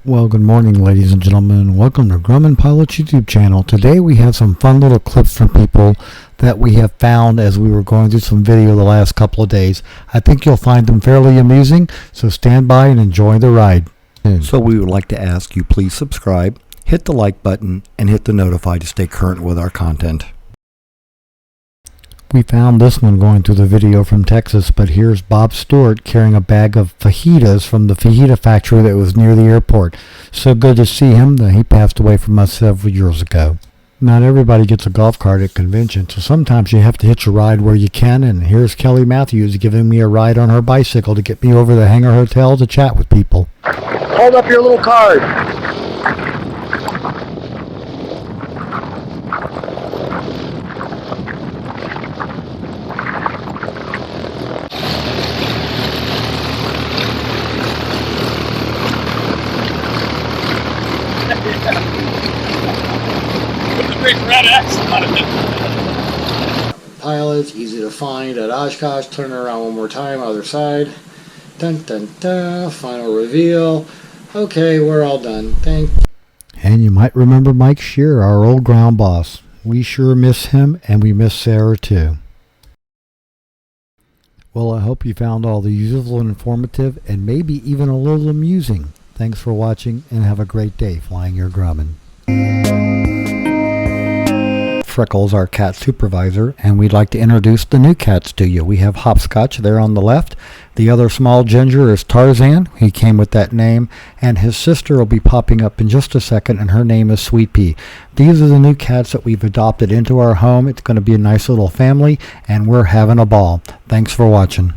Well, good morning, ladies and gentlemen. Welcome to Grumman Pilot's YouTube channel. Today we have some fun little clips from people that we have found as we were going through some video the last couple of days. I think you'll find them fairly amusing, so stand by and enjoy the ride. So we would like to ask you please subscribe, hit the like button, and hit the notify to stay current with our content. We found this one going through the video from Texas, but here's Bob Stewart carrying a bag of fajitas from the fajita factory that was near the airport. So good to see him. He passed away from us several years ago. Not everybody gets a golf cart at convention, so sometimes you have to hitch a ride where you can, and here's Kelly Matthews giving me a ride on her bicycle to get me over to the Hangar Hotel to chat with people. Hold up your little card. Big red X on it. Pilots, easy to find at Oshkosh. Turn around one more time, other side. Dun dun dun, final reveal. Okay, we're all done. Thank you. And you might remember Mike Shearer, our old ground boss. We sure miss him, and we miss Sarah too. Well, I hope you found all the useful and informative, and maybe even a little amusing. Thanks for watching, and have a great day flying your Grumman. Freckles, our cat supervisor, and we'd like to introduce the new cats to you. We have Hopscotch there on the left. The other small ginger is Tarzan. He came with that name, and his sister will be popping up in just a second, and her name is Sweet Pea. These are the new cats that we've adopted into our home. It's going to be a nice little family, and we're having a ball. Thanks for watching.